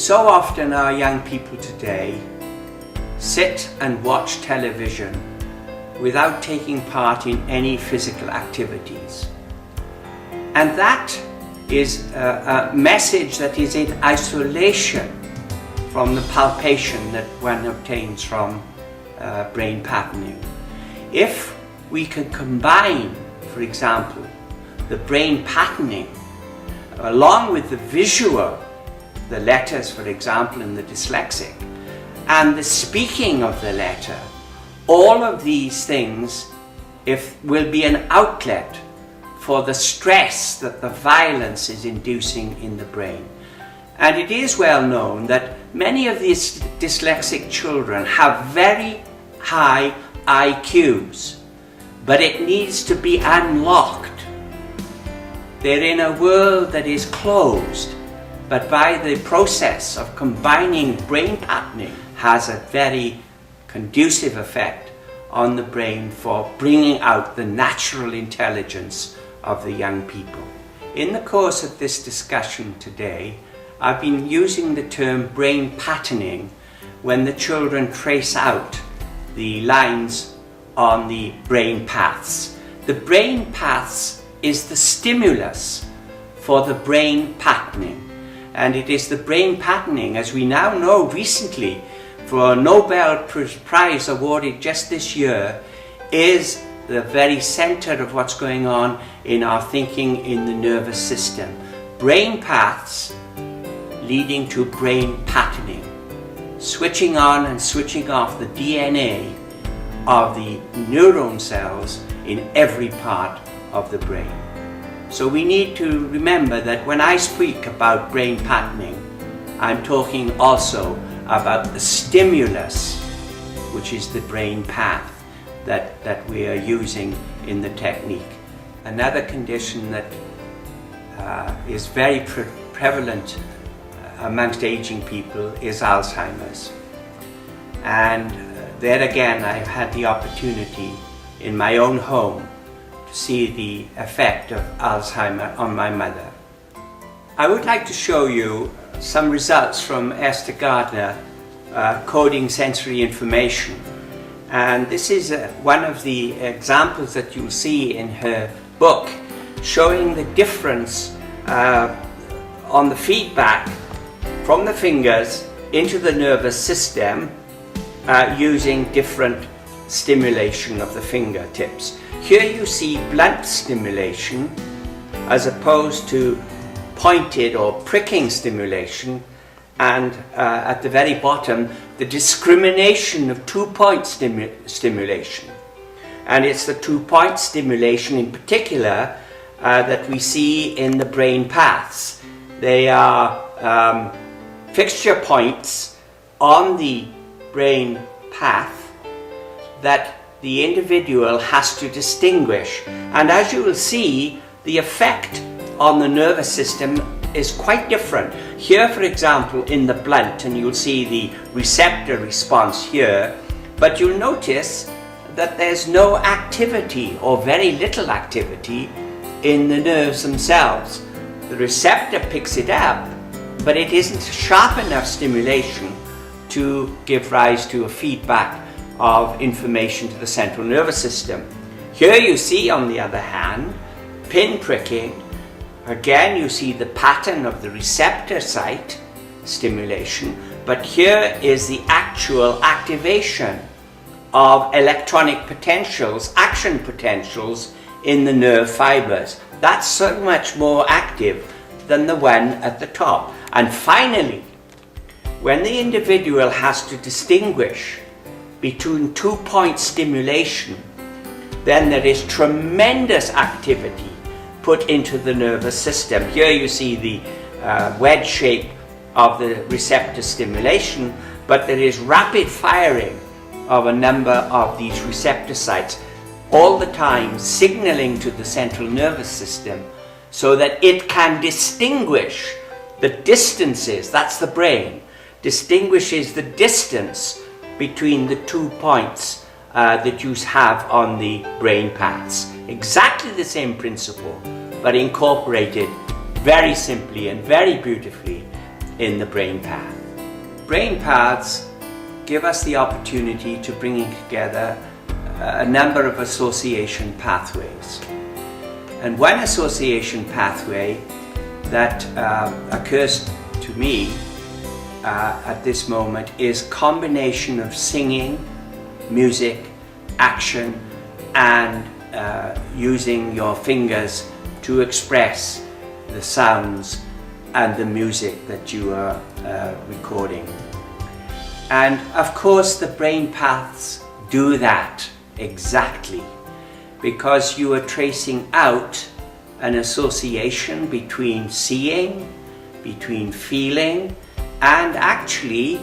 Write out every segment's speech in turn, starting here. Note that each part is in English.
So often our young people today sit and watch television without taking part in any physical activities. And that is a message that is in isolation from the palpation that one obtains from brain patterning. If we can combine, for example, the brain patterning along with the visual, the letters, for example, in the dyslexic, and the speaking of the letter, all of these things will be an outlet for the stress that the violence is inducing in the brain. And it is well known that many of these dyslexic children have very high IQs, but it needs to be unlocked. They're in a world that is closed, but by the process of combining brain patterning has a very conducive effect on the brain for bringing out the natural intelligence of the young people. In the course of this discussion today, I've been using the term brain patterning when the children trace out the lines on the brain paths. The brain paths is the stimulus for the brain patterning, and it is the brain patterning, as we now know recently, for a Nobel Prize awarded just this year, is the very center of what's going on in our thinking in the nervous system. Brain paths leading to brain patterning, switching on and switching off the DNA of the neuron cells in every part of the brain. So we need to remember that when I speak about brain patterning, I'm talking also about the stimulus, which is the brain path that we are using in the technique. Another condition that is very prevalent amongst aging people is Alzheimer's. And there again, I've had the opportunity in my own home to see the effect of Alzheimer on my mother. I would like to show you some results from Esther Gardner, Coding Sensory Information. And this is one of the examples that you'll see in her book, showing the difference on the feedback from the fingers into the nervous system using different stimulation of the fingertips. Here you see blunt stimulation as opposed to pointed or pricking stimulation, and at the very bottom the discrimination of two-point stimulation. And it's the two-point stimulation in particular that we see in the brain paths. They are fixture points on the brain path that the individual has to distinguish. And as you will see, the effect on the nervous system is quite different. Here, for example, in the blunt, and you'll see the receptor response here, but you'll notice that there's no activity or very little activity in the nerves themselves. The receptor picks it up, but it isn't sharp enough stimulation to give rise to a feedback of information to the central nervous system. Here you see, on the other hand, pin pricking. Again, you see the pattern of the receptor site stimulation, but here is the actual activation of electronic potentials, action potentials in the nerve fibers. That's so much more active than the one at the top. And finally, when the individual has to distinguish between two-point stimulation, then there is tremendous activity put into the nervous system. Here you see the wedge shape of the receptor stimulation, but there is rapid firing of a number of these receptor sites all the time, signaling to the central nervous system so that it can distinguish the distances. That's the brain, distinguishes the distance between the 2 points that you have on the brain paths. Exactly the same principle, but incorporated very simply and very beautifully in the brain path. Brain paths give us the opportunity to bring together a number of association pathways. And one association pathway that occurs to me at this moment is combination of singing, music, action, and using your fingers to express the sounds and the music that you are recording. And of course the brain paths do that exactly, because you are tracing out an association between seeing, between feeling, and actually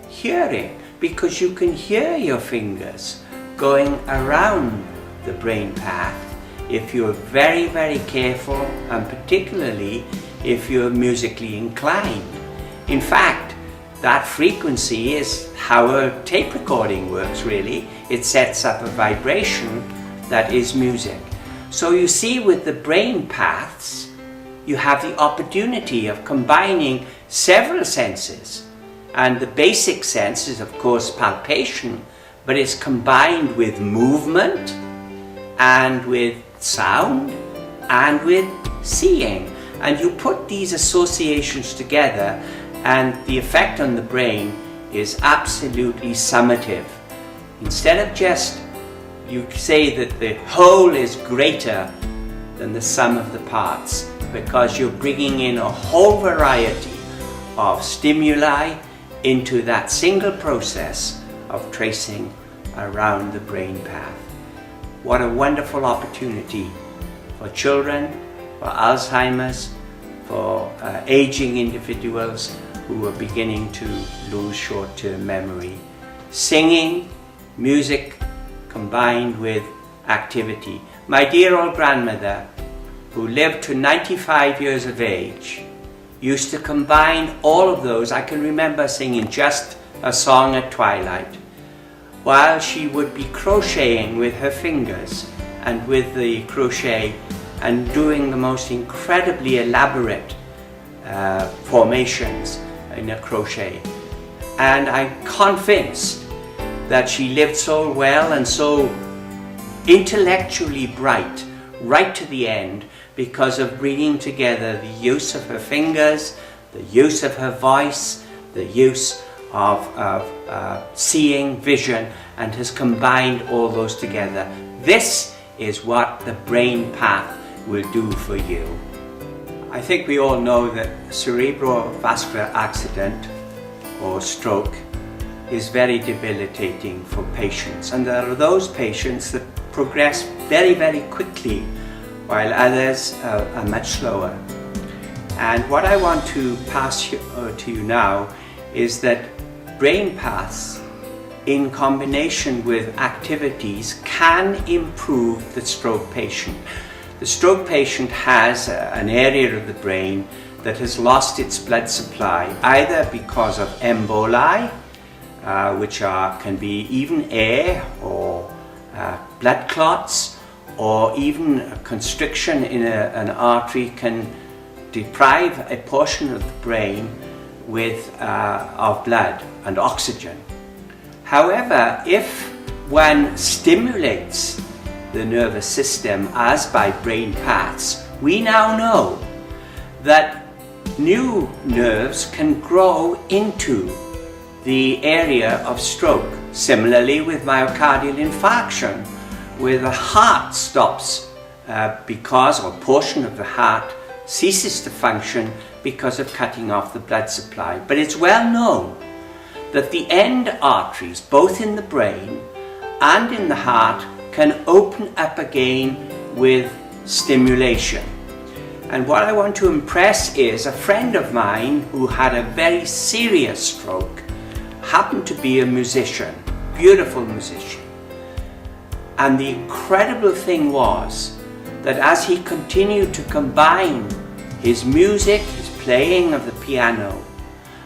hearing, because you can hear your fingers going around the brain path if you're very, very careful, and particularly if you're musically inclined. In fact, that frequency is how a tape recording works, really. It sets up a vibration that is music. So you see, with the brain paths, you have the opportunity of combining several senses. And the basic sense is, of course, palpation, but it's combined with movement and with sound and with seeing. And you put these associations together, and the effect on the brain is absolutely summative. Instead of just, you say that the whole is greater than the sum of the parts, because you're bringing in a whole variety of stimuli into that single process of tracing around the brain path. What a wonderful opportunity for children, for Alzheimer's, for aging individuals who are beginning to lose short-term memory. Singing, music combined with activity. My dear old grandmother, who lived to 95 years of age, used to combine all of those. I can remember singing just a song at twilight, while she would be crocheting with her fingers and with the crochet and doing the most incredibly elaborate formations in a crochet. And I'm convinced that she lived so well and so intellectually bright right to the end, because of bringing together the use of her fingers, the use of her voice, the use of seeing, vision, and has combined all those together. This is what the brain path will do for you. I think we all know that cerebrovascular accident or stroke is very debilitating for patients, and there are those patients that progress very, very quickly, while others are much slower. And what I want to pass to you now is that brain paths in combination with activities can improve the stroke patient. The stroke patient has an area of the brain that has lost its blood supply, either because of emboli, which can be even air or blood clots, or even a constriction in an artery can deprive a portion of the brain of blood and oxygen. However, if one stimulates the nervous system as by brain paths, we now know that new nerves can grow into the area of stroke. Similarly with myocardial infarction, where the heart stops because, or a portion of the heart ceases to function because of cutting off the blood supply. But it's well known that the end arteries, both in the brain and in the heart, can open up again with stimulation. And what I want to impress is a friend of mine who had a very serious stroke, happened to be a musician, beautiful musician. And the incredible thing was that as he continued to combine his music, his playing of the piano,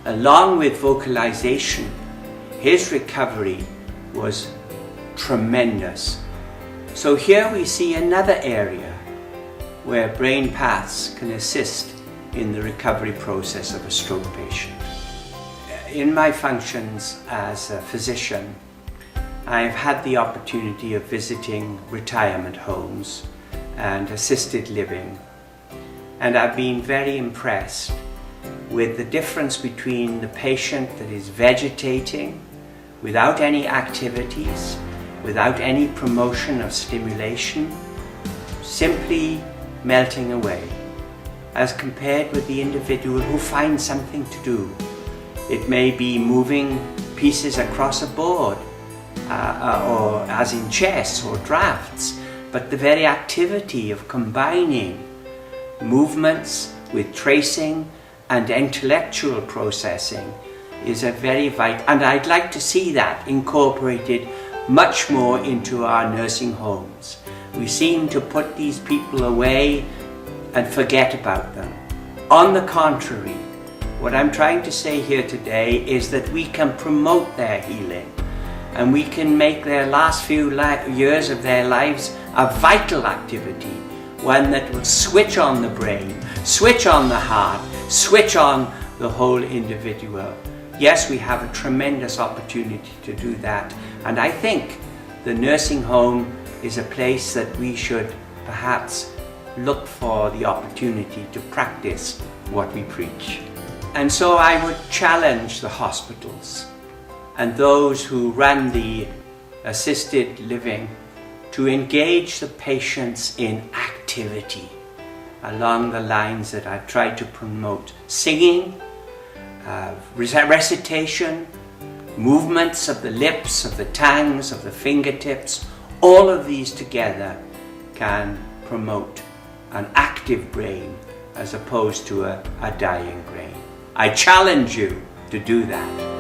along with vocalization, his recovery was tremendous. So here we see another area where brain paths can assist in the recovery process of a stroke patient. In my functions as a physician, I've had the opportunity of visiting retirement homes and assisted living, and I've been very impressed with the difference between the patient that is vegetating without any activities, without any promotion of stimulation, simply melting away, as compared with the individual who finds something to do. It may be moving pieces across a board, or as in chess or drafts, but the very activity of combining movements with tracing and intellectual processing is a very vital, and I'd like to see that incorporated much more into our nursing homes. We seem to put these people away and forget about them. On the contrary, what I'm trying to say here today is that we can promote their healing, and we can make their last few years of their lives a vital activity, one that will switch on the brain, switch on the heart, switch on the whole individual. Yes, we have a tremendous opportunity to do that, and I think the nursing home is a place that we should perhaps look for the opportunity to practice what we preach. And so I would challenge the hospitals and those who run the assisted living to engage the patients in activity along the lines that I've tried to promote: singing, recitation, movements of the lips, of the tongues, of the fingertips. All of these together can promote an active brain as opposed to a dying brain. I challenge you to do that.